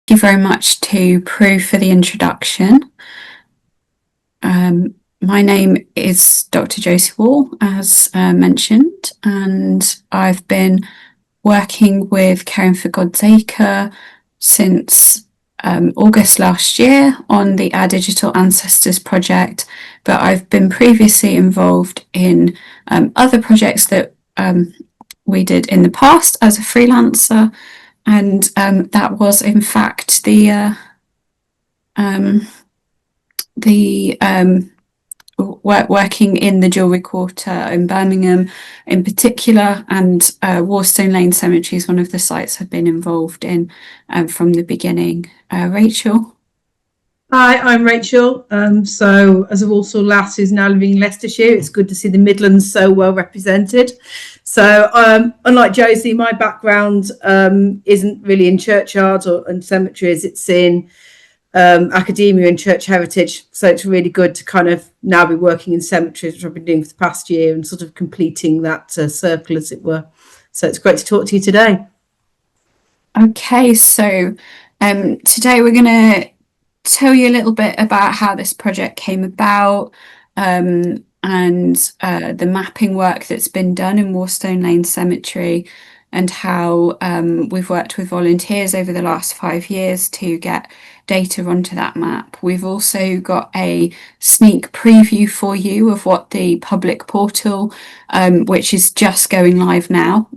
you very much to Prue for the introduction. My name is Dr. Josie Wall, as mentioned, and I've been working with Caring for God's Acre since August last year on the Our Digital Ancestors project, but I've been previously involved in other projects that we did in the past as a freelancer, and that was in fact the working in the Jewellery Quarter in Birmingham in particular, and Warstone Lane Cemetery is one of the sites I've been involved in from the beginning. Rachel? Hi, I'm Rachel. So as a Walsall lass who's now living in Leicestershire, it's good to see the Midlands so well represented. So unlike Josie, my background isn't really in churchyards and cemeteries, it's in academia and church heritage. So it's really good to kind of now be working in cemeteries, which I've been doing for the past year, and sort of completing that circle, as it were. So it's great to talk to you today. Okay, so today we're going to tell you a little bit about how this project came about, and the mapping work that's been done in Warstone Lane Cemetery, and how we've worked with volunteers over the last 5 years to get data onto that map. We've also got a sneak preview for you of what the public portal, which is just going live now,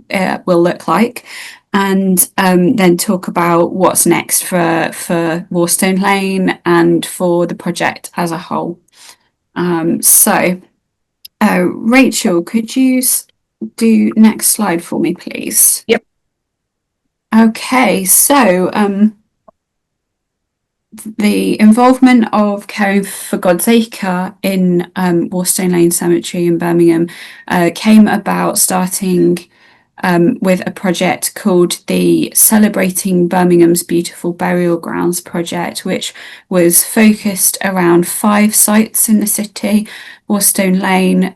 will look like, and then talk about what's next for Warstone Lane and for the project as a whole. Rachel, could you do next slide for me, please? Yep. Okay, so the involvement of Caring for God's Acre in Warstone Lane Cemetery in Birmingham came about starting with a project called the Celebrating Birmingham's Beautiful Burial Grounds project, which was focused around 5 sites in the city: Warstone Lane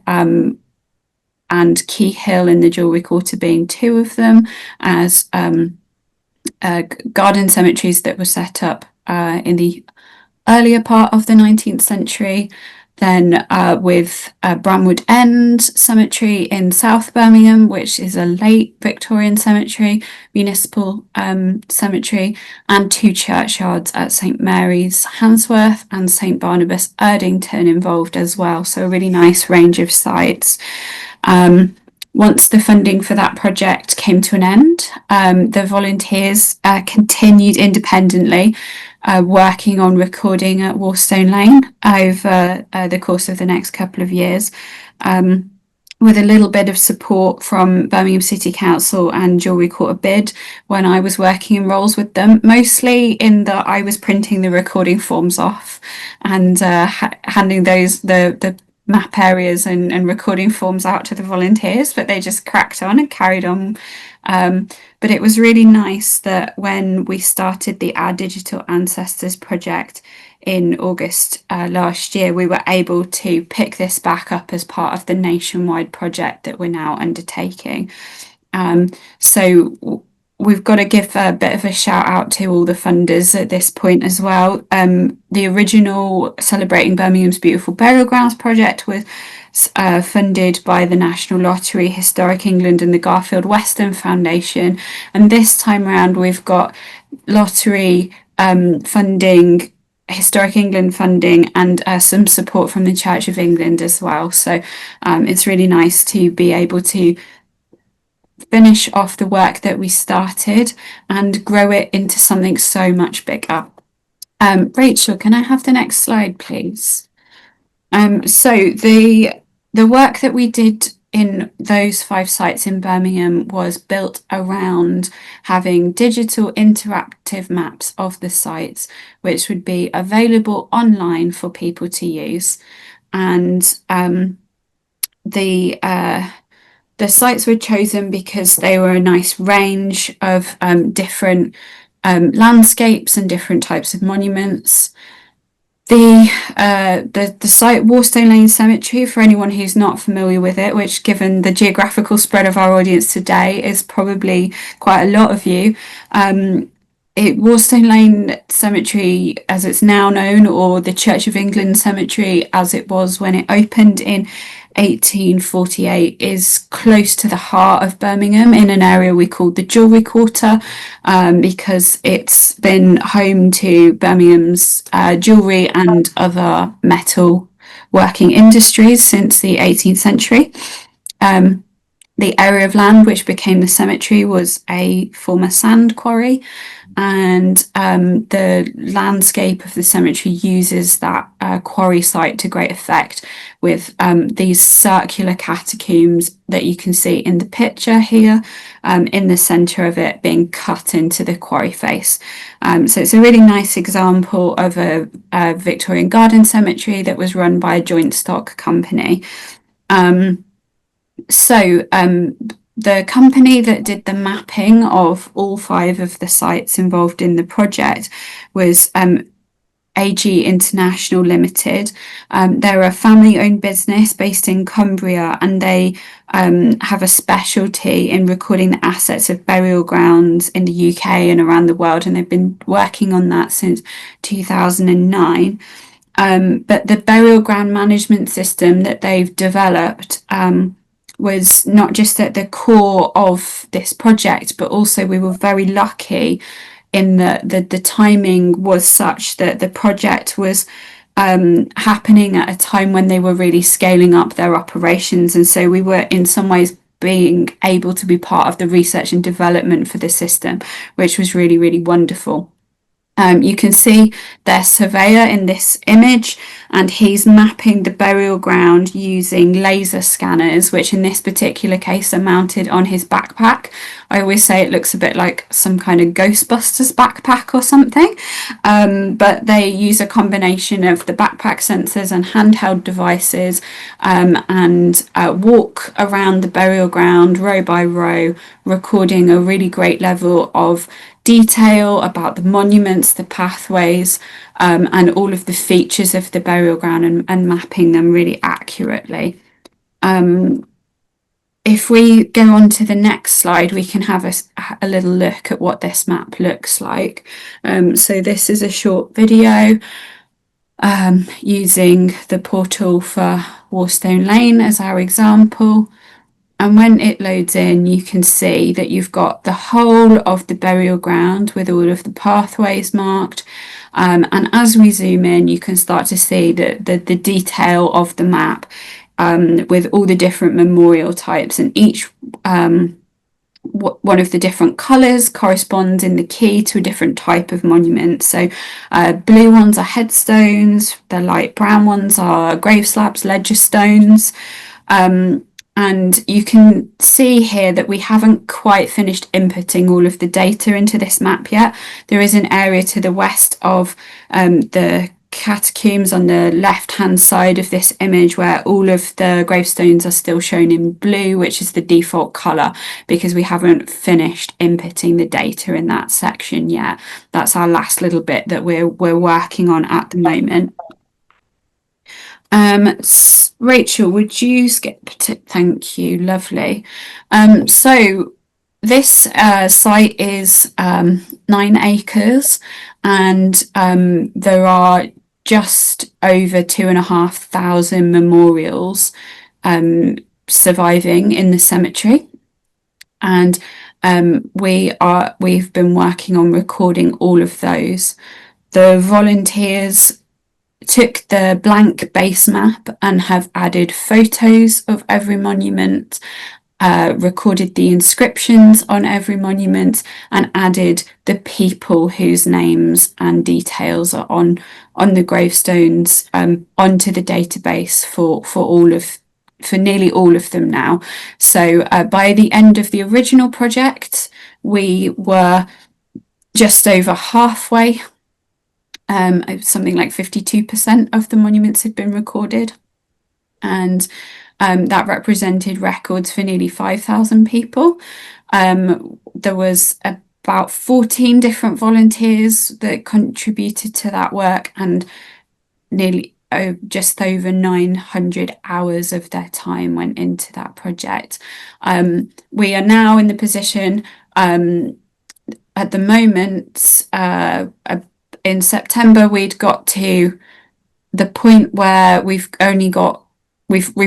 and Key Hill in the Jewellery Quarter being 2 of them, as garden cemeteries that were set up in the earlier part of the 19th century. Then with Bramwood End Cemetery in South Birmingham, which is a late Victorian cemetery, municipal cemetery, and 2 churchyards at St Mary's Handsworth and St Barnabas Erdington involved as well. So a really nice range of sites. Once the funding for that project came to an end, the volunteers continued independently working on recording at Warstone Lane over the course of the next couple of years, with a little bit of support from Birmingham City Council and Jewellery Quarter Bid when I was working in roles with them, mostly in that I was printing the recording forms off and handing those the map areas and recording forms out to the volunteers, but they just cracked on and carried on. But it was really nice that when we started the Our Digital Ancestors project in August last year, we were able to pick this back up as part of the nationwide project that we're now undertaking. So we've got to give a bit of a shout out to all the funders at this point as well. The original Celebrating Birmingham's Beautiful Burial Grounds project was funded by the National Lottery, Historic England and the Garfield Weston Foundation. And this time around we've got lottery funding, Historic England funding, and some support from the Church of England as well. So it's really nice to be able to finish off the work that we started and grow it into something so much bigger. Rachel, can I have the next slide, please? So the work that we did in those 5 sites in Birmingham was built around having digital interactive maps of the sites, which would be available online for people to use. And the sites were chosen because they were a nice range of different landscapes and different types of monuments. The site Warstone Lane Cemetery, for anyone who's not familiar with it, which given the geographical spread of our audience today is probably quite a lot of you, Warstone Lane Cemetery, as it's now known, or the Church of England Cemetery, as it was when it opened in 1848, is close to the heart of Birmingham in an area we call the Jewellery Quarter, because it's been home to Birmingham's jewellery and other metal working industries since the 18th century. The area of land which became the cemetery was a former sand quarry, and the landscape of the cemetery uses that quarry site to great effect with these circular catacombs that you can see in the picture here, in the centre of it being cut into the quarry face. So it's a really nice example of a Victorian garden cemetery that was run by a joint stock company. The company that did the mapping of all 5 of the sites involved in the project was AG International Limited. They're a family-owned business based in Cumbria, and they have a specialty in recording the assets of burial grounds in the UK and around the world, and they've been working on that since 2009. But the burial ground management system that they've developed was not just at the core of this project, but also we were very lucky in that the timing was such that the project was happening at a time when they were really scaling up their operations. And so we were in some ways being able to be part of the research and development for the system, which was really, really wonderful. You can see their surveyor in this image, and he's mapping the burial ground using laser scanners, which in this particular case are mounted on his backpack. I always say it looks a bit like some kind of Ghostbusters backpack or something, but they use a combination of the backpack sensors and handheld devices, and walk around the burial ground row by row, recording a really great level of detail about the monuments, the pathways, and all of the features of the burial ground, and mapping them really accurately. If we go on to the next slide, we can have a little look at what this map looks like. So this is a short video using the portal for Warstone Lane as our example. And when it loads in, you can see that you've got the whole of the burial ground with all of the pathways marked. And as we zoom in, you can start to see the detail of the map, with all the different memorial types, and each one of the different colours corresponds in the key to a different type of monument. So blue ones are headstones, the light brown ones are grave slabs, ledger stones. And you can see here that we haven't quite finished inputting all of the data into this map yet. There is an area to the west of the catacombs on the left-hand side of this image where all of the gravestones are still shown in blue, which is the default colour, because we haven't finished inputting the data in that section yet. That's our last little bit that we're working on at the moment. Rachel, would you skip to, thank you, lovely. So this site is 9 acres, and there are just over 2,500 memorials surviving in the cemetery, and we've been working on recording all of those. The volunteers took the blank base map and have added photos of every monument, recorded the inscriptions on every monument, and added the people whose names and details are on the gravestones onto the database for nearly all of them now. So by the end of the original project, we were just over halfway. Something like 52% of the monuments had been recorded, and that represented records for nearly 5,000 people. There was about 14 different volunteers that contributed to that work, and nearly just over 900 hours of their time went into that project. We are now in the position at the moment, in September, we'd got to the point where we've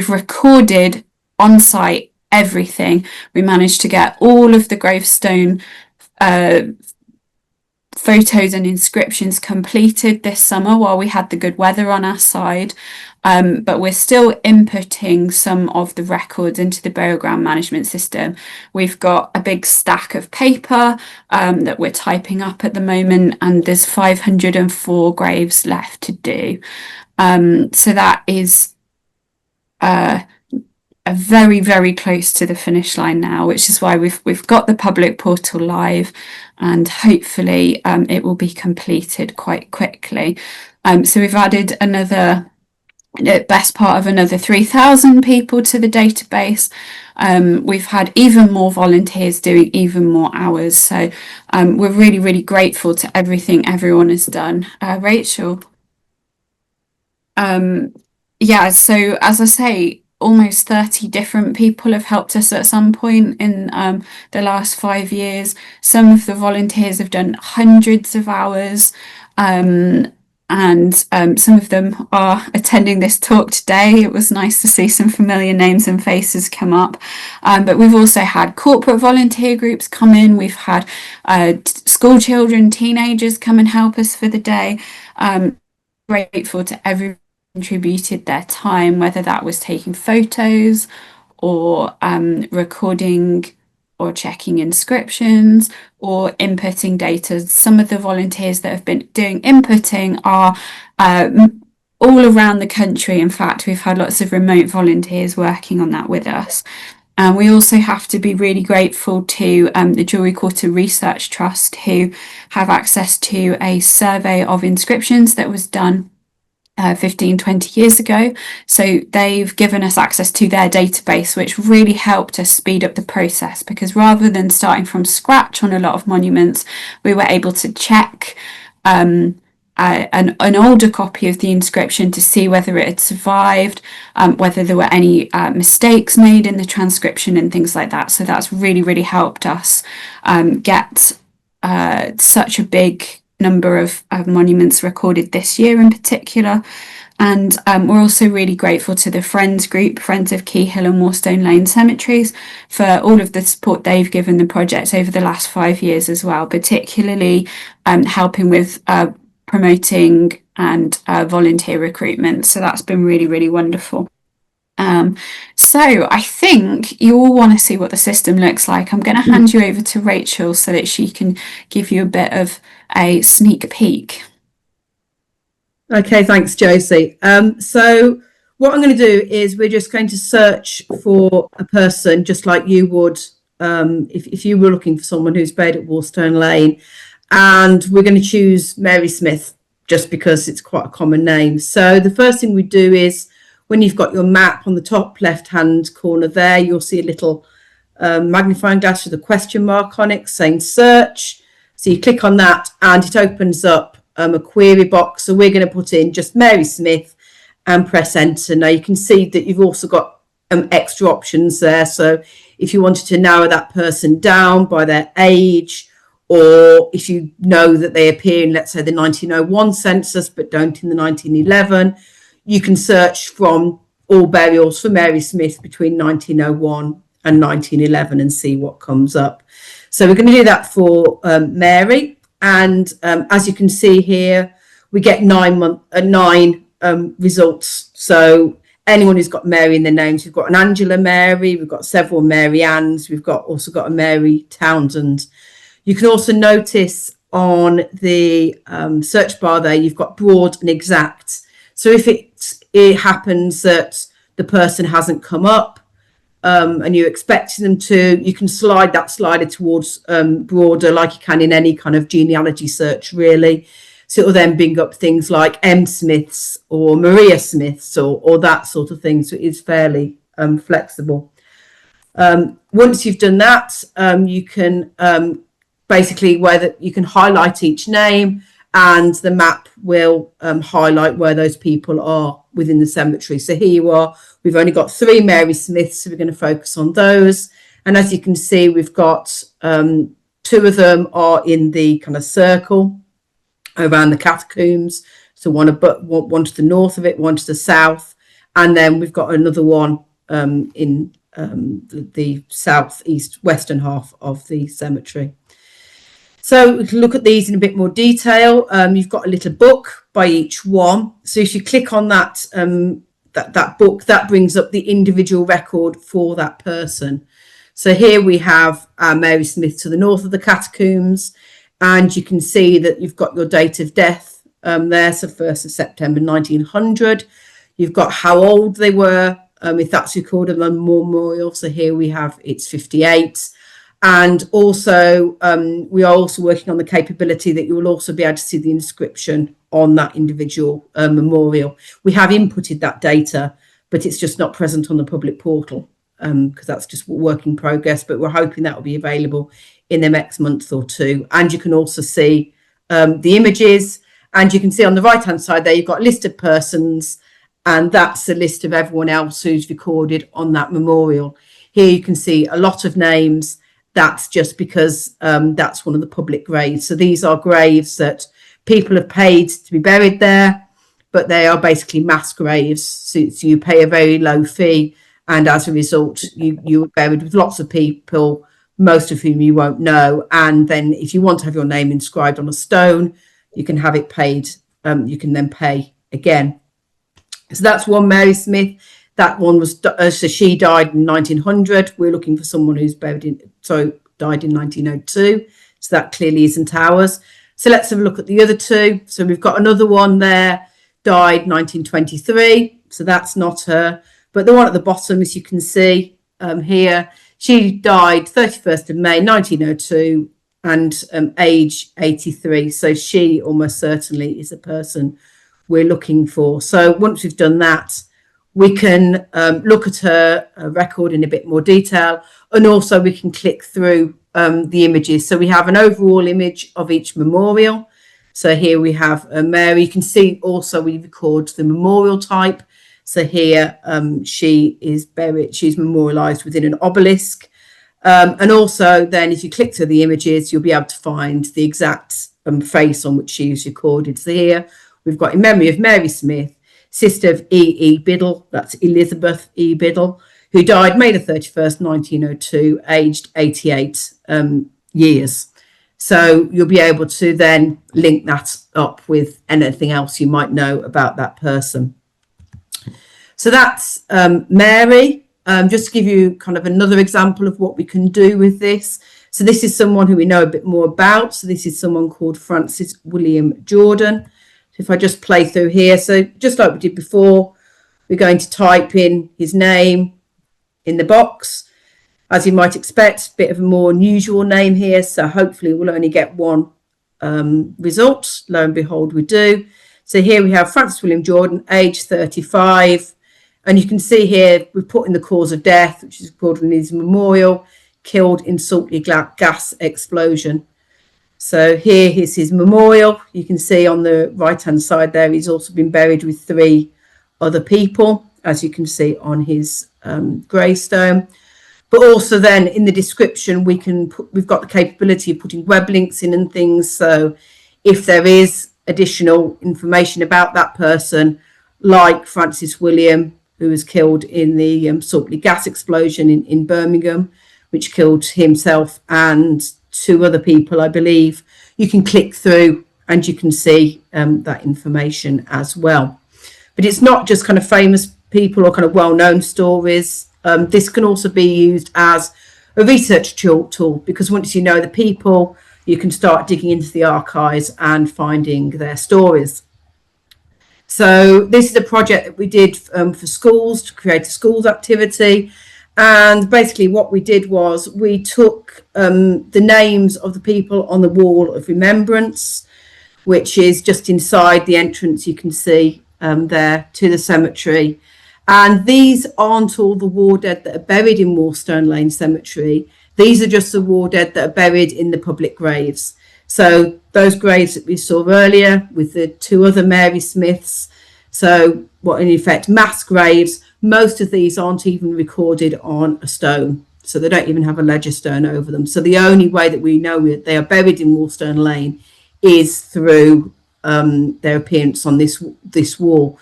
recorded on site everything. We managed to get all of the gravestone photos and inscriptions completed this summer while we had the good weather on our side. But we're still inputting some of the records into the burial ground management system. We've got a big stack of paper that we're typing up at the moment, and there's 504 graves left to do. So that is very, very close to the finish line now, which is why we've got the public portal live, and hopefully it will be completed quite quickly. So we've added another best part of another 3,000 people to the database. We've had even more volunteers doing even more hours. So we're really, really grateful to everything everyone has done. Rachel? Yeah, so as I say, almost 30 different people have helped us at some point in the last 5 years. Some of the volunteers have done hundreds of hours, and some of them are attending this talk today. It was nice to see some familiar names and faces come up. But we've also had corporate volunteer groups come in. We've had school children, teenagers come and help us for the day. Grateful to everyone contributed their time, whether that was taking photos or recording or checking inscriptions or inputting data. Some of the volunteers that have been doing inputting are all around the country. In fact, we've had lots of remote volunteers working on that with us. And we also have to be really grateful to the Jewellery Quarter Research Trust, who have access to a survey of inscriptions that was done 15-20 years ago. So they've given us access to their database, which really helped us speed up the process, because rather than starting from scratch on a lot of monuments, we were able to check an older copy of the inscription to see whether it had survived, whether there were any mistakes made in the transcription and things like that. So that's really, really helped us get such a big number of monuments recorded this year in particular. And we're also really grateful to the Friends group, Friends of Key Hill and Warstone Lane Cemeteries, for all of the support they've given the project over the last 5 years as well, particularly helping with promoting and volunteer recruitment. So that's been really, really wonderful. So I think you all want to see what the system looks like. I'm going to hand you over to Rachel so that she can give you a bit of a sneak peek. Okay, thanks, Josie. So what I'm going to do is we're just going to search for a person just like you would if you were looking for someone who's buried at Warstone Lane, and we're going to choose Mary Smith just because it's quite a common name. So the first thing we do is, when you've got your map on the top left-hand corner there, you'll see a little magnifying glass with a question mark on it saying search. So you click on that and it opens up a query box. So we're going to put in just Mary Smith and press enter. Now you can see that you've also got extra options there. So if you wanted to narrow that person down by their age, or if you know that they appear in, let's say, the 1901 census but don't in the 1911, you can search from all burials for Mary Smith between 1901 and 1911 and see what comes up. So we're going to do that for Mary. And as you can see here, we get nine results. So anyone who's got Mary in their names, we've got an Angela Mary, we've got several Mary Anns, we've also got a Mary Townsend. You can also notice on the search bar there, you've got broad and exact. So if it happens that the person hasn't come up and you're expecting them to, you can slide that slider towards broader, like you can in any kind of genealogy search, really. So it'll then bring up things like M. Smiths or Maria Smiths or that sort of thing. So it is fairly flexible. Once you've done that, you can basically you can highlight each name, and the map will highlight where those people are within the cemetery. So here you are. We've only got 3 Mary Smiths, so we're going to focus on those. And as you can see, we've got 12 Two of them are in the kind of circle around the catacombs. So one to the north of it, one to the south, and then we've got another one in the southeast western half of the cemetery. So we can look at these in a bit more detail. You've got a little book by each one. So if you click on that that book, that brings up the individual record for that person. So here we have Mary Smith to the north of the catacombs, and you can see that you've got your date of death there, so 1st of September 1900. You've got how old they were, if that's recorded on the memorial. So here we have it's 58. And also we are also working on the capability that you will also be able to see the inscription on that individual memorial. We have inputted that data, but it's just not present on the public portal because that's just work in progress, but we're hoping that will be available in the next month or two. And you can also see the images, and you can see on the right hand side there you've got a list of persons, and that's a list of everyone else who's recorded on that memorial. Here you can see a lot of names. That's just because that's one of the public graves. So these are graves that people have paid to be buried there, but they are basically mass graves. So you pay a very low fee, and as a result you are buried with lots of people, most of whom you won't know. And then if you want to have your name inscribed on a stone, you can have it paid. You can then pay again. So that's one Mary Smith. That one was, so she died in 1900. We're looking for someone who's died in 1902. So that clearly isn't ours. So let's have a look at the other two. So we've got another one there, died 1923. So that's not her. But the one at the bottom, as you can see here, she died 31st of May 1902 and age 83. So she almost certainly is a person we're looking for. So once we've done that, we can look at her record in a bit more detail, and also we can click through the images. So we have an overall image of each memorial. So here we have Mary. You can see also we record the memorial type. So here she is buried, she's memorialized within an obelisk. And also then if you click through the images, you'll be able to find the exact face on which she was recorded. So here we've got in memory of Mary Smith, sister of E. Biddle, that's Elizabeth E. Biddle, who died May the 31st, 1902, aged 88 years. So you'll be able to then link that up with anything else you might know about that person. So that's Mary. Just to give you kind of another example of what we can do with this. So this is someone who we know a bit more about. So this is someone called Francis William Jordan. So if I just play through here, so just like we did before, we're going to type in his name in the box. As you might expect, a bit of a more unusual name here. So hopefully we'll only get one result. Lo and behold, we do. So here we have Francis William Jordan, age 35. And you can see here, we've put in the cause of death, which is called in his memorial, killed in saltly gas explosion. So here is his memorial. You can see on the right-hand side there, he's also been buried with 3 other people, as you can see on his gravestone. But also then in the description, we've got the capability of putting web links in and things. So if there is additional information about that person, like Francis William, who was killed in the saltly gas explosion in Birmingham, which killed himself and 2 other people, I believe, you can click through and you can see that information as well. But it's not just kind of famous people or kind of well-known stories. This can also be used as a research tool, because once you know the people, you can start digging into the archives and finding their stories. So this is a project that we did for schools, to create a schools activity. And basically what we did was we took the names of the people on the wall of remembrance, which is just inside the entrance, you can see there to the cemetery. And these aren't all the war dead that are buried in Warstone Lane Cemetery. These are just the war dead that are buried in the public graves. So those graves that we saw earlier with the 2 other Mary Smiths, so what in effect mass graves, most of these aren't even recorded on a stone. So they don't even have a ledger stone over them. So the only way that we know they are buried in Warstone Lane is through their appearance on this wall.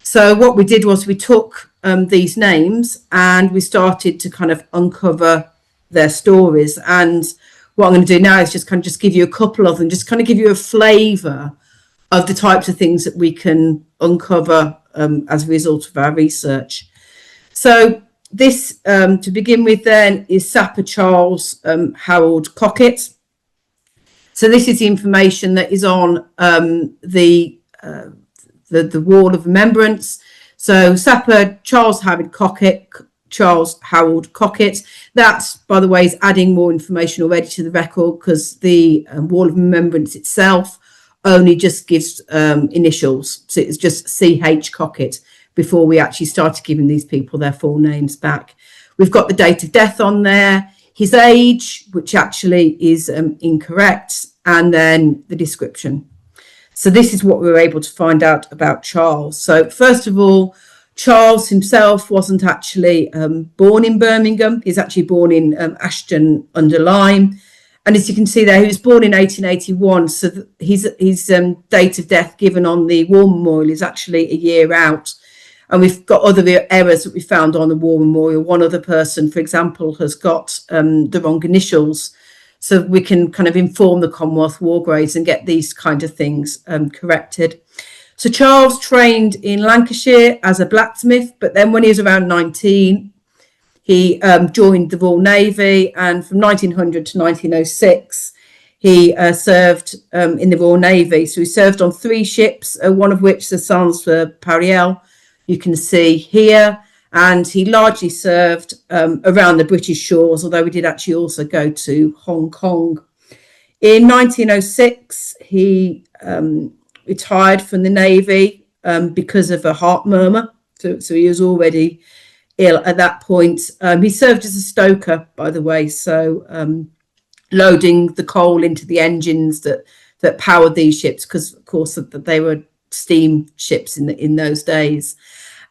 So what we did was we took these names and we started to kind of uncover their stories. And what I'm going to do now is just give you a couple of them, just kind of give you a flavour of the types of things that we can uncover as a result of our research. So this, to begin with then, is Sapper Charles Harold Cockett. So this is the information that is on the wall of remembrance. So Sapper Charles Harold Cockett. That, by the way, is adding more information already to the record, because the wall of remembrance itself only just gives initials. So it's just C.H. Cockett before we actually started giving these people their full names back. We've got the date of death on there, his age, which actually is incorrect, and then the description. So this is what we were able to find out about Charles. So first of all, Charles himself wasn't actually born in Birmingham. He's actually born in Ashton under Lyme. And as you can see there, he was born in 1881. So his date of death given on the war memorial is actually a year out. And we've got other errors that we found on the war memorial. One other person, for example, has got the wrong initials. So we can kind of inform the Commonwealth War Graves and get these kind of things corrected. So Charles trained in Lancashire as a blacksmith, but then when he was around 19, he joined the Royal Navy, and from 1900 to 1906, he served in the Royal Navy. So he served on 3 ships, one of which, the Sans Pariel, you can see here, and he largely served around the British shores, although he did actually also go to Hong Kong. In 1906, he retired from the Navy because of a heart murmur. So he was already ill at that point. He served as a stoker, by the way, so loading the coal into the engines that powered these ships, because of course they were steam ships in those days.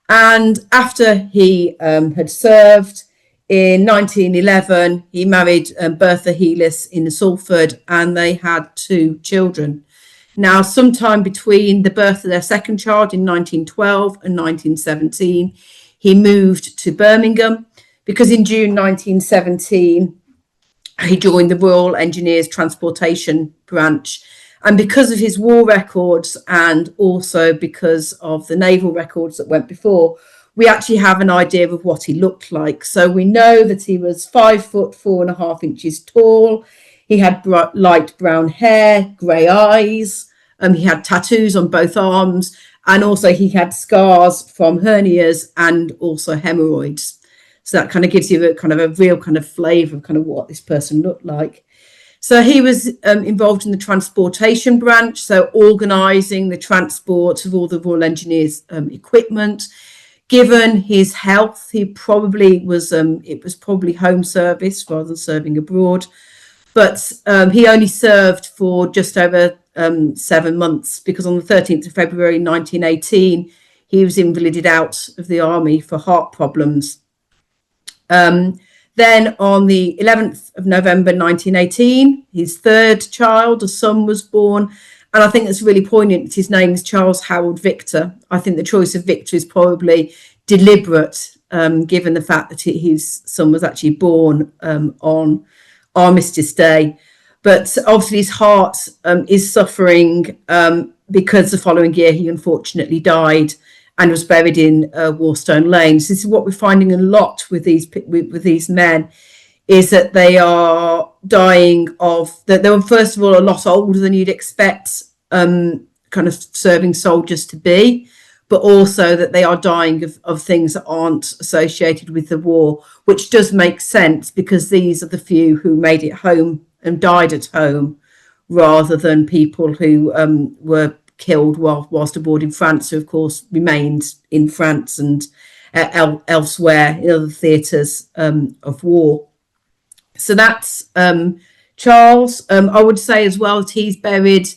And after he had served in 1911, he married Bertha Heelis in Salford, and they had 2 children. Now, sometime between the birth of their second child in 1912 and 1917, he moved to Birmingham, because in June 1917, he joined the Royal Engineers Transportation Branch. And because of his war records, and also because of the naval records that went before, we actually have an idea of what he looked like. So we know that he was 5 foot 4.5 inches tall. He had light brown hair, grey eyes. He had tattoos on both arms, and also he had scars from hernias and also hemorrhoids. So that kind of gives you a real kind of flavour of kind of what this person looked like. So he was involved in the transportation branch, so organising the transport of all the Royal Engineers equipment. Given his health, he probably was, it was probably home service rather than serving abroad. But he only served for just over 7 months, because on the 13th of February 1918, he was invalided out of the army for heart problems. Then on the 11th of November 1918, his 3rd child, a son, was born. And I think it's really poignant that his name is Charles Harold Victor. I think the choice of Victor is probably deliberate, given the fact that his son was actually born on Armistice Day. But obviously his heart is suffering because the following year he unfortunately died and was buried in Warstone Lane. So this is what we're finding a lot with these men, is that they are dying that they were, first of all, a lot older than you'd expect kind of serving soldiers to be, but also that they are dying of things that aren't associated with the war, which does make sense, because these are the few who made it home and died at home, rather than people who were killed whilst aboard in France, who of course remained in France and elsewhere in other theatres of war. So that's Charles. I would say as well that he's buried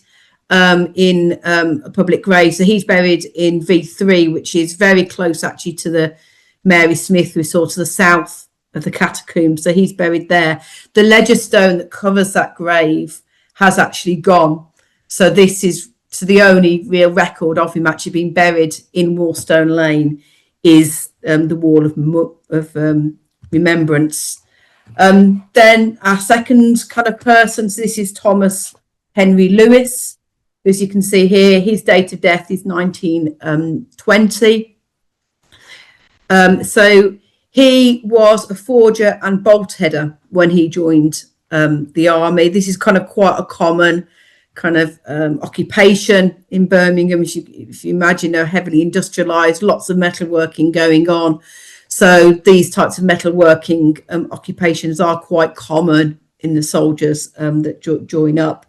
in a public grave. So he's buried in V3, which is very close actually to the Mary Smith we saw to the south the catacomb. So he's buried there. The ledger stone that covers that grave has actually gone. So this is the only real record of him actually being buried in Warstone Lane is the wall of remembrance. Then our second kind of person, so this is Thomas Henry Lewis. As you can see here, his date of death is 1920. So he was a forger and bolt header when he joined the army. This is kind of quite a common kind of occupation in Birmingham. If you imagine, they're heavily industrialised, lots of metalworking going on. So these types of metalworking occupations are quite common in the soldiers that join up.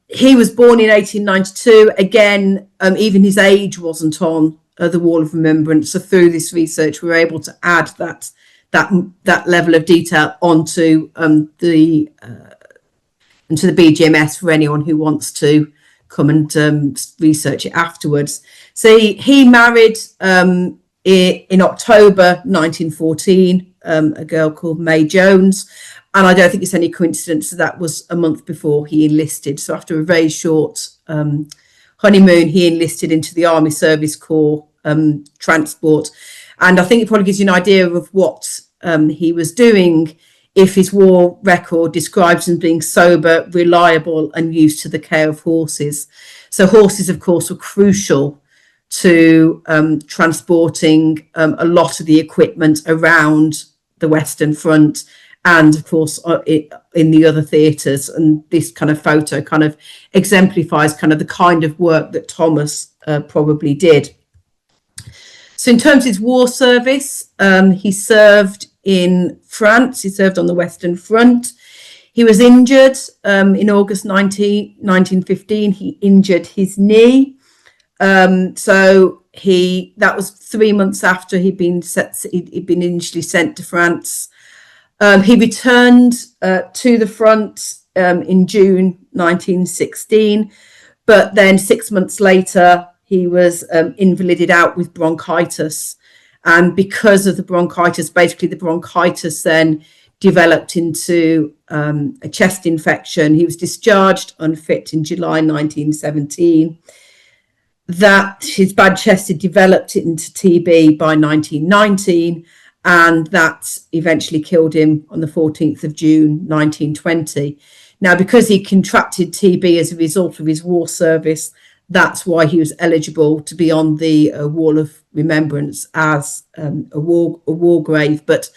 He was born in 1892. Again, even his age wasn't on the Wall of Remembrance. So through this research, we were able to add that level of detail onto the BGMS for anyone who wants to come and research it afterwards. So he married in October 1914 a girl called May Jones. And I don't think it's any coincidence that was a month before he enlisted. So after a very short honeymoon, he enlisted into the Army Service Corps transport. And I think it probably gives you an idea of what he was doing if his war record describes him being sober, reliable, and used to the care of horses. So horses, of course, were crucial to transporting a lot of the equipment around the Western Front and, of course, in the other theatres. And this kind of photo kind of exemplifies kind of the kind of work that Thomas probably did. So in terms of his war service, he served in France. He served on the Western Front. He was injured in August 1915. He injured his knee. So that was 3 months after he'd been initially sent to France. He returned to the front in June 1916, but then 6 months later, he was invalided out with bronchitis. And because of the bronchitis, basically the bronchitis then developed into a chest infection. He was discharged unfit in July 1917. That his bad chest had developed into TB by 1919, and that eventually killed him on the 14th of June 1920. Now, because he contracted TB as a result of his war service, that's why he was eligible to be on the Wall of Remembrance as a war grave. But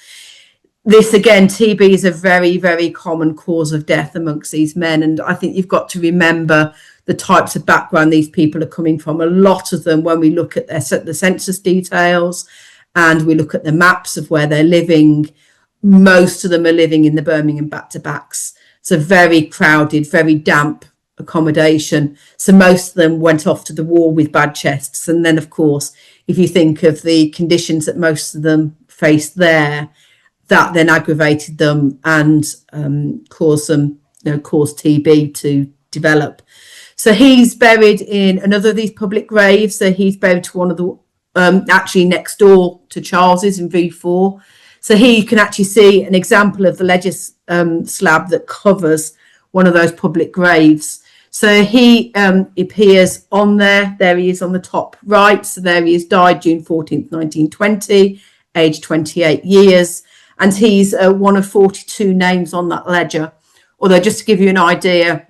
this, again, TB is a very, very common cause of death amongst these men. And I think you've got to remember the types of background these people are coming from. A lot of them, when we look at the census details and we look at the maps of where they're living, most of them are living in the Birmingham back-to-backs. So very crowded, very damp accommodation. So most of them went off to the war with bad chests. And then, of course, if you think of the conditions that most of them faced there, that then aggravated them and caused TB to develop. So he's buried in another of these public graves. So he's buried to one of the actually next door to Charles's in V4. So here you can actually see an example of the ledger slab that covers one of those public graves. So he appears on there. There he is on the top right. So there he is, died June 14th, 1920, aged 28 years. And he's one of 42 names on that ledger. Although, just to give you an idea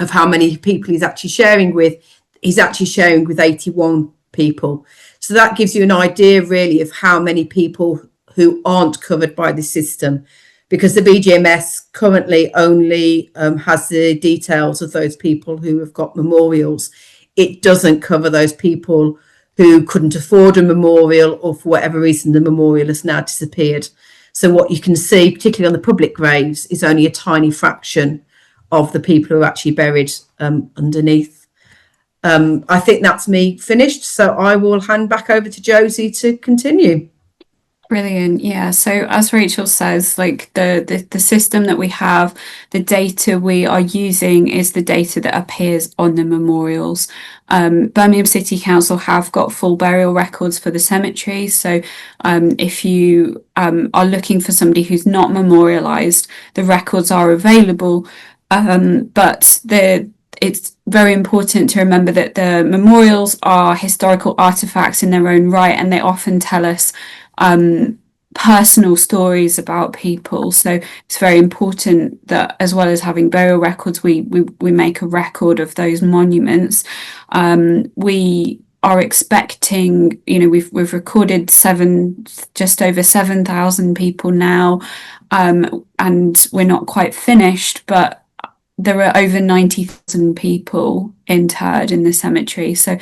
of how many people he's actually sharing with 81 people. So that gives you an idea, really, of how many people who aren't covered by the system, because the BGMS currently only has the details of those people who have got memorials. It doesn't cover those people who couldn't afford a memorial, or for whatever reason the memorial has now disappeared. So what you can see, particularly on the public graves, is only a tiny fraction of the people who are actually buried underneath. I think that's me finished, so I will hand back over to Josie to continue. Brilliant. Yeah. So as Rachel says, like the system that we have, the data we are using is the data that appears on the memorials. Birmingham City Council have got full burial records for the cemetery. So if you are looking for somebody who's not memorialised, the records are available. But it's very important to remember that the memorials are historical artifacts in their own right, and they often tell us personal stories about people. So it's very important that, as well as having burial records, we make a record of those monuments. We are expecting, we've recorded just over 7,000 people now, and we're not quite finished, but there are over 90,000 people interred in the cemetery. So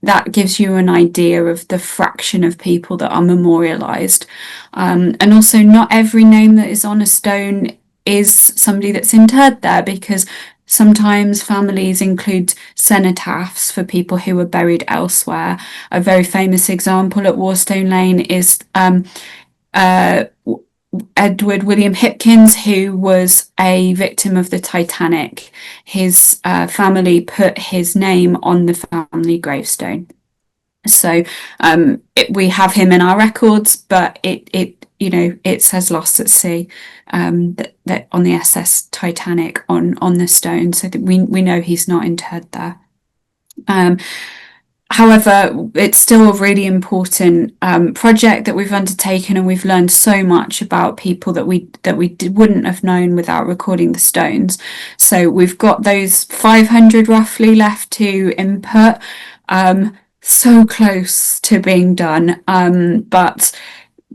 that gives you an idea of the fraction of people that are memorialised. And also, not every name that is on a stone is somebody that's interred there, because sometimes families include cenotaphs for people who were buried elsewhere. A very famous example at Warstone Lane is Edward William Hipkins, who was a victim of the Titanic. His family put his name on the family gravestone. So we have him in our records, but it says lost at sea, that on the SS Titanic on the stone, so that we know he's not interred there. However, it's still a really important project that we've undertaken, and we've learned so much about people that we wouldn't have known without recording the stones. So we've got those 500 roughly left to input, so close to being done, but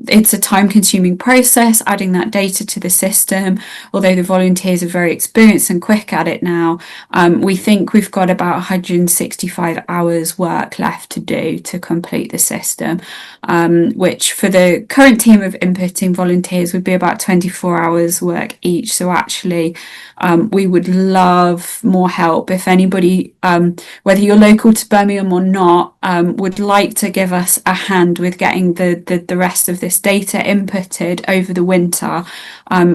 it's a time-consuming process adding that data to the system. Although the volunteers are very experienced and quick at it now, we think we've got about 165 hours work left to do to complete the system, which for the current team of inputting volunteers would be about 24 hours work each. So actually, we would love more help. If anybody, whether you're local to Birmingham or not, would like to give us a hand with getting the rest of this data inputted over the winter,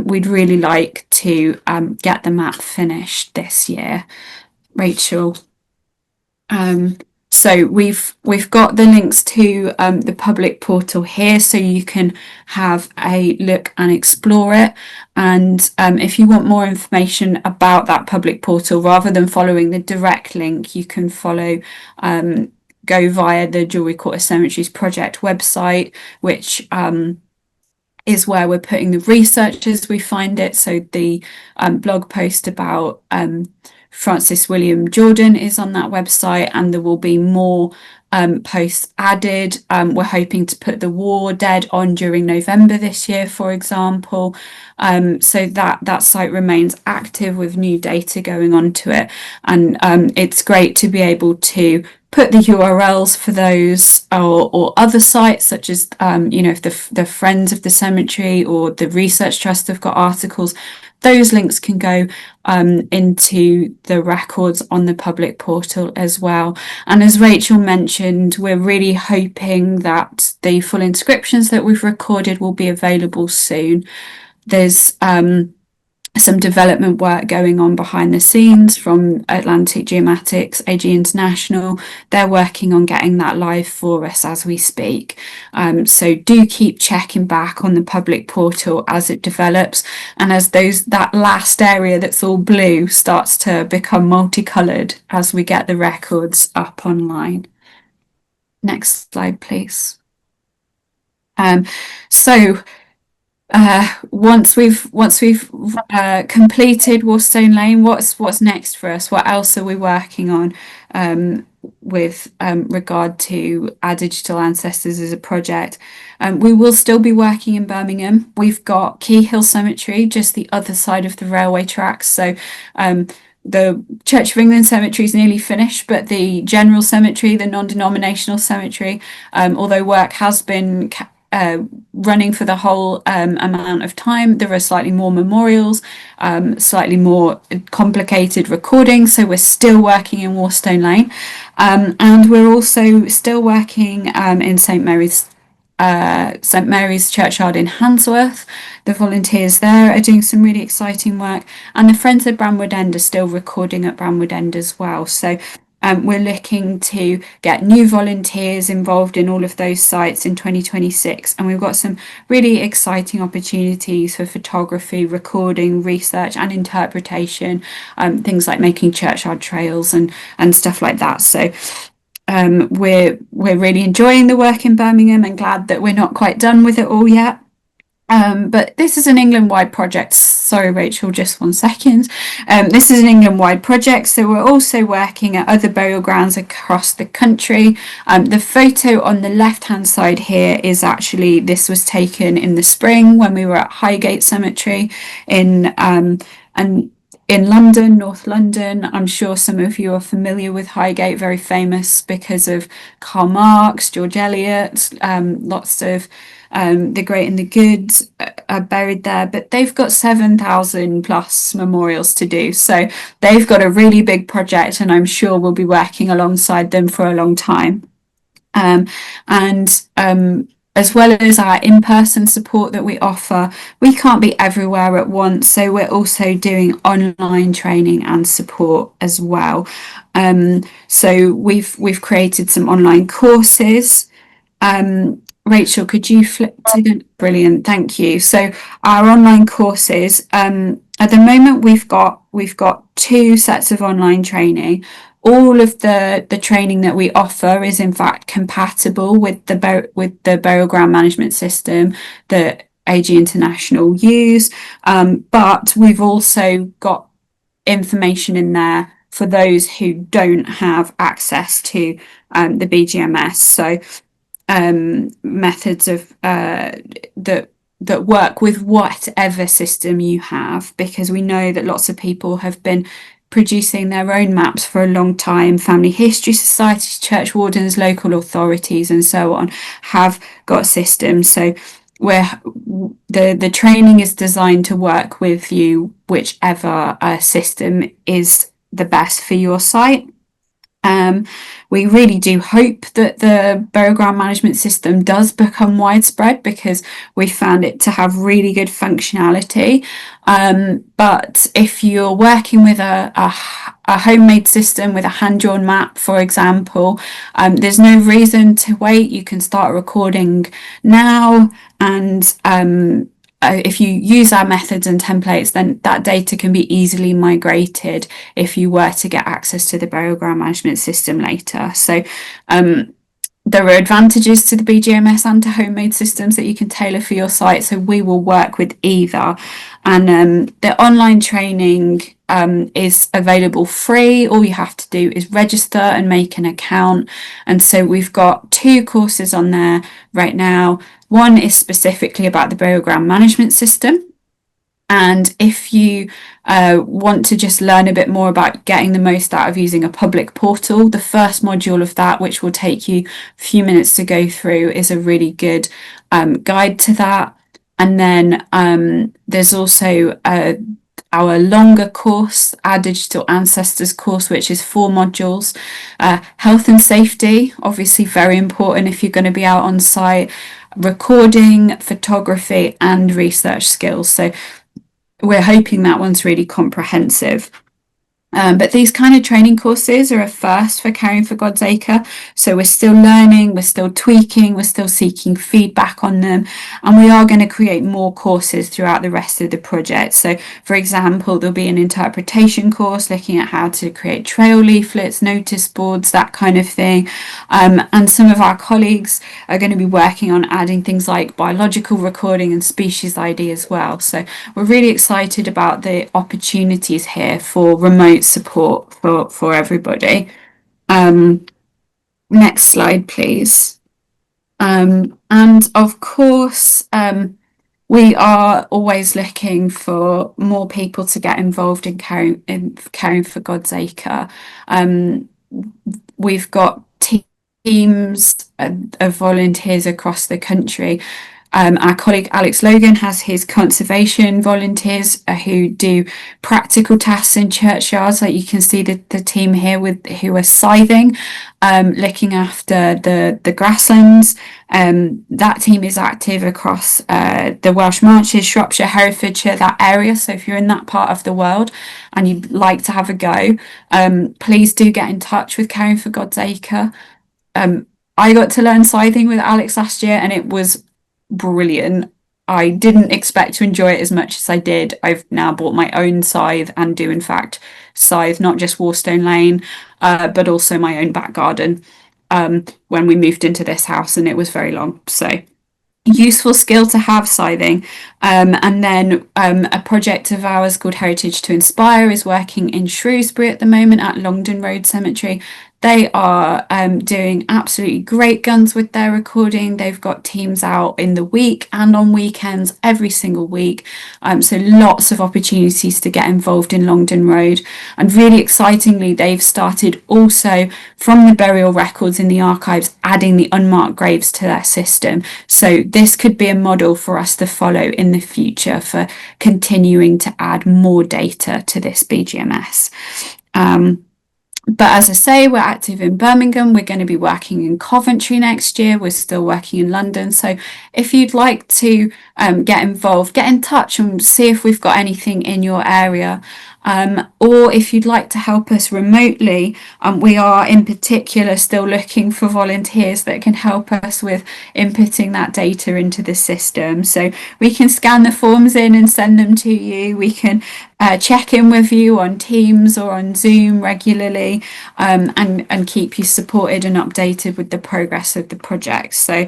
we'd really like to get the map finished this year. Rachel. So we've got the links to the public portal here, so you can have a look and explore it. And if you want more information about that public portal, rather than following the direct link, you can go via the Jewellery Quarter Cemeteries Project website, which is where we're putting the research as we find it. So the blog post about Francis William Jordan is on that website, and there will be more posts added. We're hoping to put the war dead on during November this year, for example. So that site remains active with new data going onto it. And it's great to be able to put the URLs for those or other sites, such as, if the Friends of the Cemetery or the Research Trust have got articles, those links can go into the records on the public portal as well. And as Rachel mentioned, we're really hoping that the full inscriptions that we've recorded will be available soon. There's some development work going on behind the scenes from Atlantic Geomatics, AG International. They're working on getting that live for us as we speak. So do keep checking back on the public portal as it develops, and as that last area that's all blue starts to become multicoloured as we get the records up online. Next slide, please. Once we've completed Warstone Lane, what's next for us? What else are we working on with regard to our digital ancestors as a project? We will still be working in Birmingham. We've got Key Hill Cemetery just the other side of the railway tracks. So the Church of England cemetery is nearly finished, but the general cemetery, the non-denominational cemetery, although work has been running for the whole amount of time, there are slightly more memorials, slightly more complicated recordings, so we're still working in Warstone Lane, and we're also still working in St Mary's St Mary's Churchyard in Handsworth. The volunteers there are doing some really exciting work, and the Friends of Bramwood End are still recording at Bramwood End as well. So we're looking to get new volunteers involved in all of those sites in 2026, and we've got some really exciting opportunities for photography, recording, research, and interpretation, things like making churchyard trails and stuff like that. So we're really enjoying the work in Birmingham and glad that we're not quite done with it all yet. But this is an England-wide project. Sorry, Rachel, just 1 second. This is an England-wide project, so we're also working at other burial grounds across the country. The photo on the left-hand side here is actually, this was taken in the spring when we were at Highgate Cemetery in London, North London. I'm sure some of you are familiar with Highgate, very famous because of Karl Marx, George Eliot, lots of the great and the good are buried there, but they've got 7,000 plus memorials to do. So they've got a really big project, and I'm sure we'll be working alongside them for a long time. As well as our in-person support that we offer, we can't be everywhere at once, so we're also doing online training and support as well. So we've created some online courses. Rachel, could you flip to the brilliant, thank you. So our online courses, at the moment we've got 2 sets of online training. All of the training that we offer is in fact compatible with the burial ground management system that AG International use, but we've also got information in there for those who don't have access to the BGMS. So methods of that work with whatever system you have, because we know that lots of people have been producing their own maps for a long time. Family history societies, church wardens, local authorities, and so on have got systems. So the training is designed to work with you, whichever system is the best for your site. We really do hope that the burial ground management system does become widespread, because we found it to have really good functionality. But if you're working with a homemade system with a hand-drawn map, for example, there's no reason to wait. You can start recording now, and if you use our methods and templates, then that data can be easily migrated if you were to get access to the burial ground management system later. So there are advantages to the BGMS and to homemade systems that you can tailor for your site. So we will work with either. And the online training is available free. All you have to do is register and make an account. And so we've got 2 courses on there right now. One is specifically about the burial ground management system. And if you want to just learn a bit more about getting the most out of using a public portal, the first module of that, which will take you a few minutes to go through, is a really good guide to that. And then there's also our longer course, our Digital Ancestors course, which is 4 modules. Health and safety, obviously very important if you're going to be out on site. Recording, photography, and research skills. So we're hoping that one's really comprehensive. But these kind of training courses are a first for Caring for God's Acre. So we're still learning, we're still tweaking, we're still seeking feedback on them. And we are going to create more courses throughout the rest of the project. So, for example, there'll be an interpretation course looking at how to create trail leaflets, notice boards, that kind of thing. And some of our colleagues are going to be working on adding things like biological recording and species ID as well. So we're really excited about the opportunities here for remote support for everybody. Next slide, please. And of course, we are always looking for more people to get involved in caring for God's Acre. We've got teams of volunteers across the country. Our colleague Alex Logan has his conservation volunteers who do practical tasks in churchyards. Like you can see the team here who are scything, looking after the grasslands. That team is active across the Welsh Marches, Shropshire, Herefordshire, that area. So if you're in that part of the world and you'd like to have a go, please do get in touch with Caring for God's Acre. I got to learn scything with Alex last year and it was brilliant. I didn't expect to enjoy it as much as I did. I've now bought my own scythe and do in fact scythe not just Warstone Lane, but also my own back garden when we moved into this house, and it was very long. So useful skill to have, scything. And then a project of ours called Heritage to Inspire is working in Shrewsbury at the moment at Longden Road Cemetery. They are doing absolutely great guns with their recording. They've got teams out in the week and on weekends every single week. So lots of opportunities to get involved in Longden Road. And really excitingly, they've started also from the burial records in the archives, adding the unmarked graves to their system. So this could be a model for us to follow in the future for continuing to add more data to this BGMS. But as I say, we're active in Birmingham. We're going to be working in Coventry next year. We're still working in London. So if you'd like to get involved, get in touch and see if we've got anything in your area. Or if you'd like to help us remotely, we are in particular still looking for volunteers that can help us with inputting that data into the system. So we can scan the forms in and send them to you. We can check in with you on Teams or on Zoom regularly, and keep you supported and updated with the progress of the project. So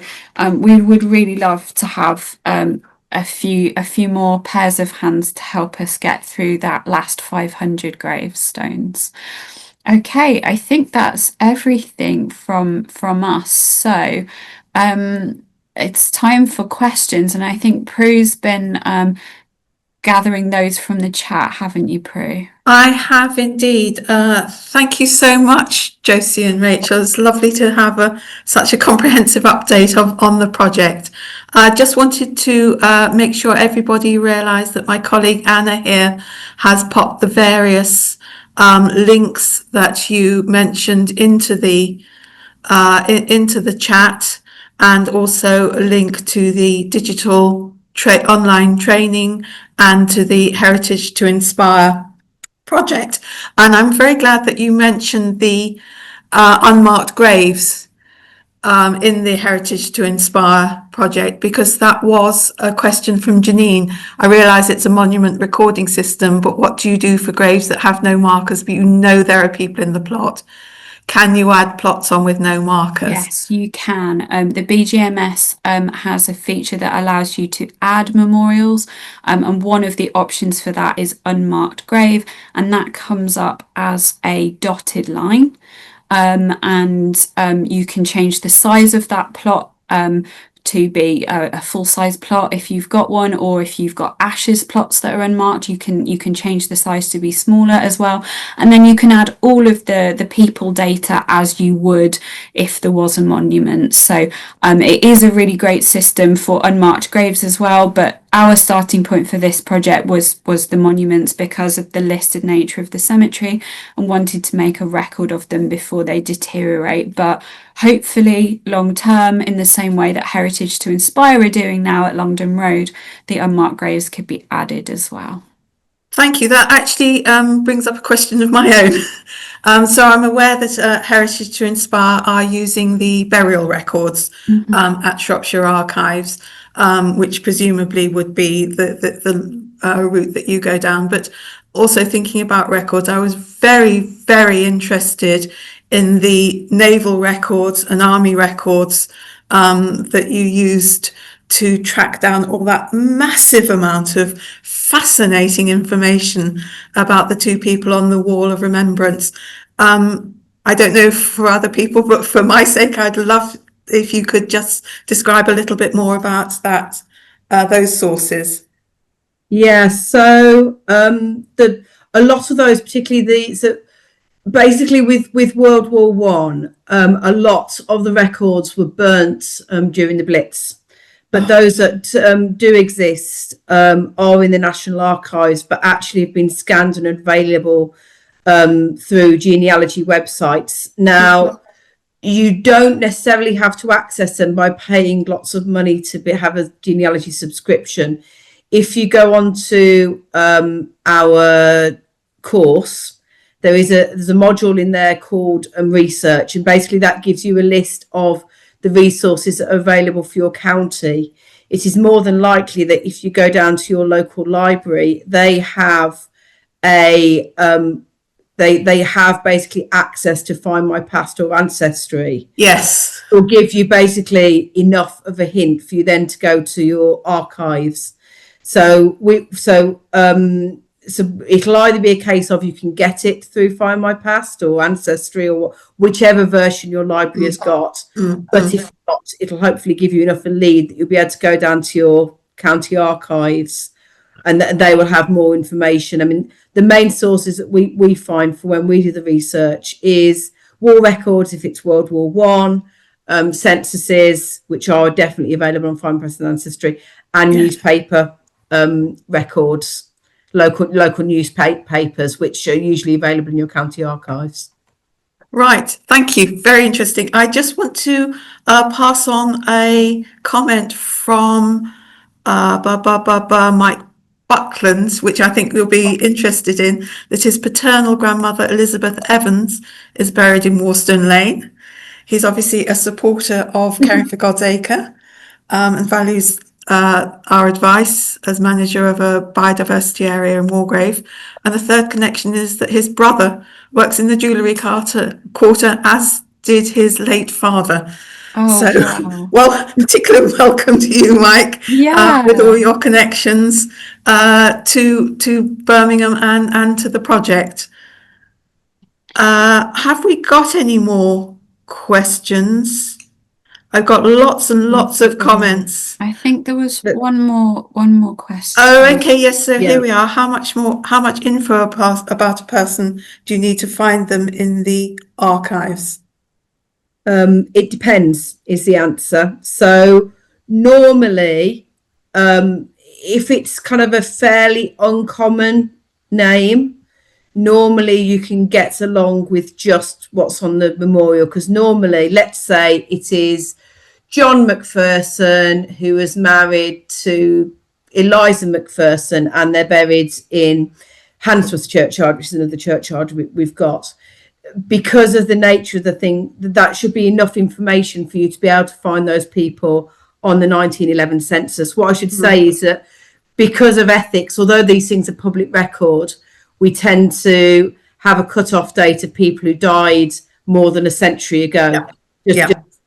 we would really love to have a few more pairs of hands to help us get through that last 500 gravestones. Okay, I think that's everything from us. So it's time for questions, and I think Prue's been gathering those from the chat, haven't you, Prue? I have indeed. Thank you so much, Josie and Rachel. It's lovely to have such a comprehensive update on the project. I just wanted to make sure everybody realised that my colleague Anna here has popped the various links that you mentioned into the chat, and also a link to the digital online training and to the Heritage to Inspire project. And I'm very glad that you mentioned the unmarked graves in the Heritage to Inspire project, because that was a question from Janine. I realise it's a monument recording system, but what do you do for graves that have no markers, but you know there are people in the plot? Can you add plots on with no markers? Yes, you can. The BGMS has a feature that allows you to add memorials, and one of the options for that is unmarked grave, and that comes up as a dotted line. And you can change the size of that plot to be a full-size plot if you've got one, or if you've got ashes plots that are unmarked, you can change the size to be smaller as well. And then you can add all of the people data as you would if there was a monument. So it is a really great system for unmarked graves as well, but our starting point for this project was the monuments because of the listed nature of the cemetery, and wanted to make a record of them before they deteriorate. But hopefully long term, in the same way that Heritage to Inspire are doing now at Longden Road, the unmarked graves could be added as well. Thank you. That actually brings up a question of my own. So I'm aware that Heritage to Inspire are using the burial records at Shropshire Archives, which presumably would be the route that you go down. But also thinking about records, I was very, very interested in the naval records and army records that you used to track down all that massive amount of fascinating information about the two people on the wall of remembrance. I don't know for other people, but for my sake, I'd love if you could just describe a little bit more about that, those sources. Yeah, so a lot of those, particularly basically with World War One, a lot of the records were burnt during the Blitz, but those that do exist are in the National Archives, but actually have been scanned and available through genealogy websites. Now, you don't necessarily have to access them by paying lots of money to have a genealogy subscription. If you go on to our course, there's a module in there called research, and basically that gives you a list of the resources that are available for your county. It is more than likely that if you go down to your local library, they have they have basically access to Find My Past or Ancestry. Yes. It will give you basically enough of a hint for you then to go to your archives. So it'll either be a case of you can get it through Find My Past or Ancestry or whichever version your library has got. But if not, it'll hopefully give you enough of a lead that you'll be able to go down to your county archives and they will have more information. I mean, the main sources that we find for when we do the research is war records, if it's World War One, censuses, which are definitely available on Find My Past and Ancestry, and newspaper records. Local newspapers, which are usually available in your county archives. Right, thank you. Very interesting. I just want to pass on a comment from Mike Bucklands, which I think you'll be interested in, that his paternal grandmother, Elizabeth Evans, is buried in Warstone Lane. He's obviously a supporter of Caring for God's Acre and values our advice as manager of a biodiversity area in Wargrave. And the third connection is that his brother works in the jewellery quarter, as did his late father. Wow. Well, particular welcome to you, Mike, with all your connections to Birmingham and to the project. Have we got any more questions? I've got lots and lots of comments. I think there was one more question. Oh, okay, yes. So here we are. How much info about a person do you need to find them in the archives? It depends is the answer. So normally, if it's kind of a fairly uncommon name, normally you can get along with just what's on the memorial, because normally, let's say it is John McPherson who was married to Eliza McPherson and they're buried in Handsworth Churchyard, which is another churchyard we've got. Because of the nature of the thing, that should be enough information for you to be able to find those people on the 1911 census. What I should say is that because of ethics, although these things are public record, we tend to have a cut-off date of people who died more than a century ago.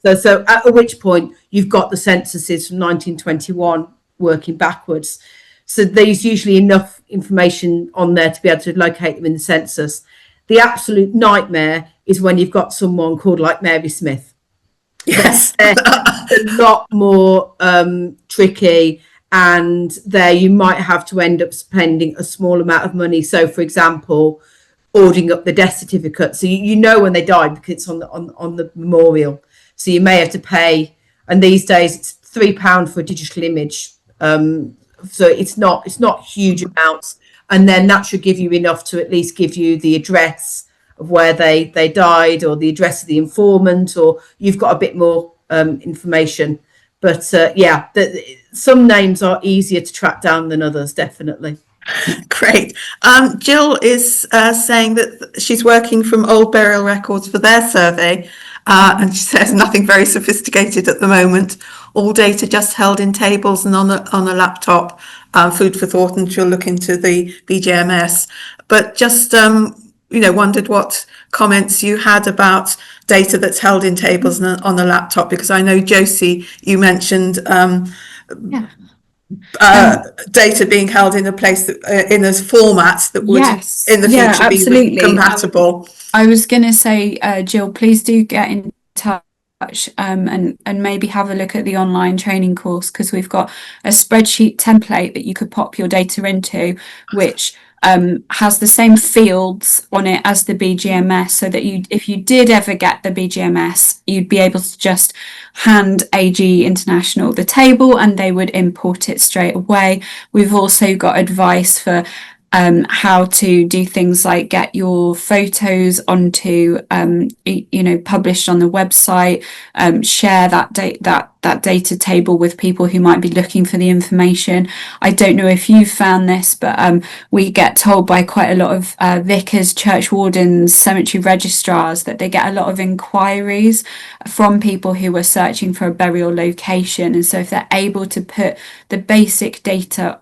So at which point you've got the censuses from 1921 working backwards. So there's usually enough information on there to be able to locate them in the census. The absolute nightmare is when you've got someone called like Mary Smith. Yes. A lot more tricky, and there you might have to end up spending a small amount of money. So, for example, ordering up the death certificate. So you know when they died because it's on the memorial. So you may have to pay, and these days it's £3 for a digital image. So it's not huge amounts. And then that should give you enough to at least give you the address of where they died, or the address of the informant, or you've got a bit more information. But some names are easier to track down than others, definitely. Great. Jill is saying that she's working from old burial records for their survey, and she says nothing very sophisticated at the moment. All data just held in tables and on a laptop. Food for thought, and she'll look into the BJMS. But just wondered what comments you had about data that's held in tables and on a laptop, because I know, Josie, you mentioned data being held in a place that, in a format that would in the future be compatible. I was going to say, Jill, please do get in touch and maybe have a look at the online training course, because we've got a spreadsheet template that you could pop your data into, which has the same fields on it as the BGMS, so that if you did ever get the BGMS, you'd be able to just hand AG International the table and they would import it straight away. We've also got advice for how to do things like get your photos onto, published on the website, share that data table with people who might be looking for the information. I don't know if you've found this, but we get told by quite a lot of vicars, church wardens, cemetery registrars that they get a lot of inquiries from people who are searching for a burial location. And so if they're able to put the basic data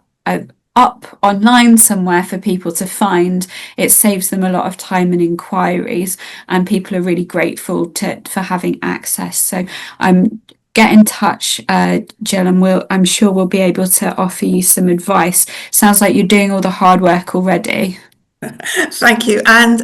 up online somewhere for people to find, it saves them a lot of time and inquiries, and people are really grateful for having access. So get in touch, Jill, and I'm sure we'll be able to offer you some advice. Sounds like you're doing all the hard work already. Thank you. And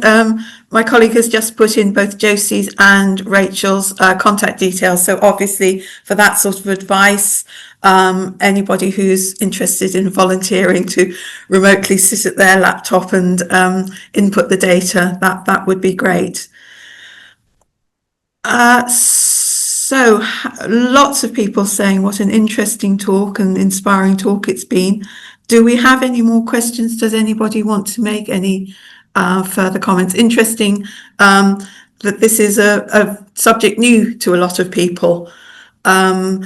my colleague has just put in both Josie's and Rachel's contact details. So obviously for that sort of advice, anybody who's interested in volunteering to remotely sit at their laptop and input the data, that would be great. So lots of people saying what an interesting talk and inspiring talk it's been. Do we have any more questions? Does anybody want to make any further comments? Interesting that this is a subject new to a lot of people, and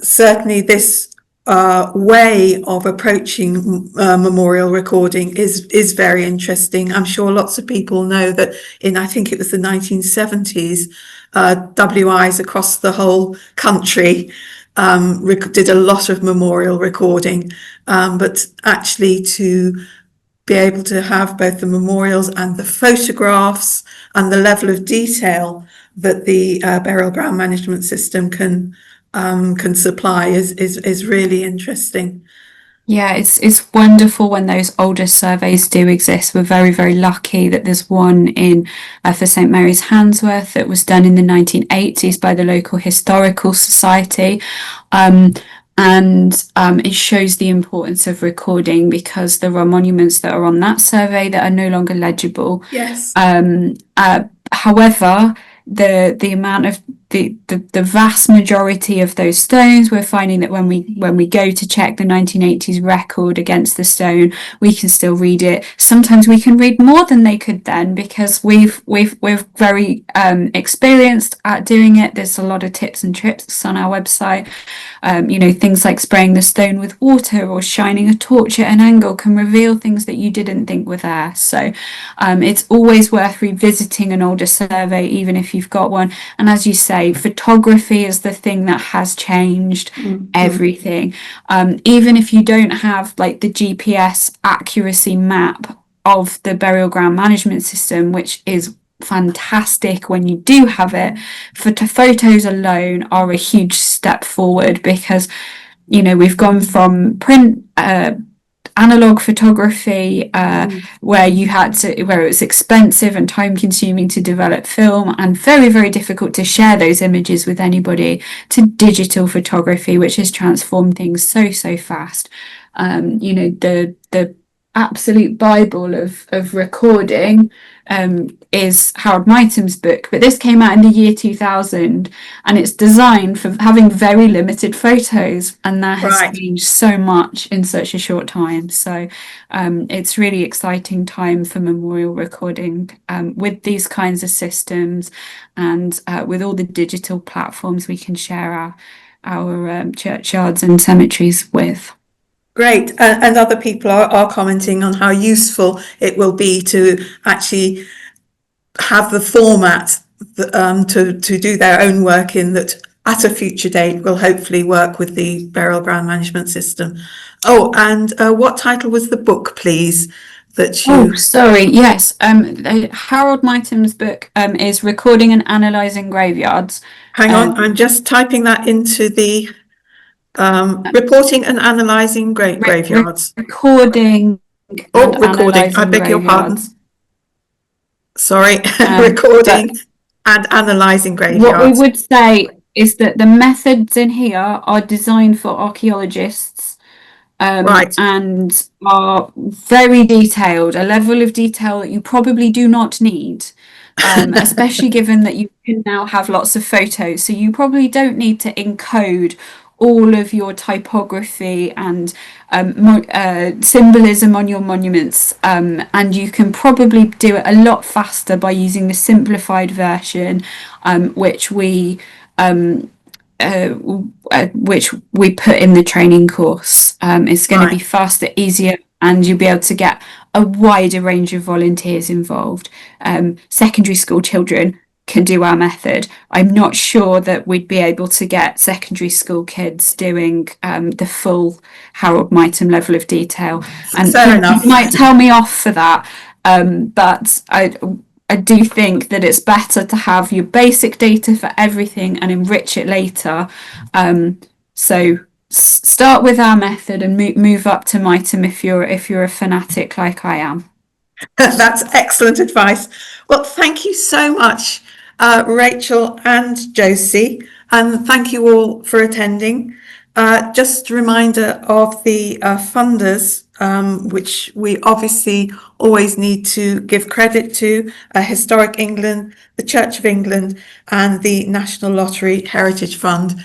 certainly this way of approaching memorial recording is very interesting. I'm sure lots of people know that I think it was the 1970s, WIs across the whole country did a lot of memorial recording, but actually to be able to have both the memorials and the photographs and the level of detail that the burial ground management system can supply is really interesting. Yeah, it's wonderful when those older surveys do exist. We're very, very lucky that there's one in for St Mary's Handsworth that was done in the 1980s by the local historical society. It shows the importance of recording, because there are monuments that are on that survey that are no longer legible. Yes. However, the amount of the vast majority of those stones, we're finding that when we go to check the 1980s record against the stone, we can still read it. Sometimes we can read more than they could then, because we're very experienced at doing it. There's a lot of tips and tricks on our website. Things like spraying the stone with water or shining a torch at an angle can reveal things that you didn't think were there. So it's always worth revisiting an older survey, even if you've got one. And as you say, photography is the thing that has changed everything. Even if you don't have like the GPS accuracy map of the burial ground management system, which is fantastic when you do have it, photos alone are a huge step forward, because we've gone from print analog photography where it was expensive and time consuming to develop film and very, very difficult to share those images with anybody, to digital photography, which has transformed things so fast. The absolute bible of recording is Harold Mytom's book, but this came out in the year 2000, and it's designed for having very limited photos, and that has changed so much in such a short time. So it's really exciting time for memorial recording with these kinds of systems, and with all the digital platforms we can share our churchyards and cemeteries with. Great. And other people are commenting on how useful it will be to actually have the format to do their own work in, that at a future date will hopefully work with the burial ground management system. Oh, and what title was the book, please? Yes. Harold Mytom's book is Recording and Analysing Graveyards. Hang on, I'm just typing that into the reporting and analysing graveyards. Recording. I beg your pardon. Sorry, recording and analysing graveyards. What we would say is that the methods in here are designed for archaeologists, Right. and are very detailed, a level of detail that you probably do not need, especially given that you can now have lots of photos. So you probably don't need to encode all of your typography and symbolism on your monuments, and you can probably do it a lot faster by using the simplified version, which we put in the training course. It's going to be faster, easier, and you'll be able to get a wider range of volunteers involved. Secondary school children can do our method. I'm not sure that we'd be able to get secondary school kids doing the full Harold Myton level of detail. And Fair enough. you might tell me off for that, but I do think that it's better to have your basic data for everything and enrich it later. So start with our method and move up to Myton if you're a fanatic like I am. That's excellent advice. Well, thank you so much, Rachel and Josie, and thank you all for attending. Just a reminder of the funders, which we obviously always need to give credit to, Historic England, the Church of England, and the National Lottery Heritage Fund.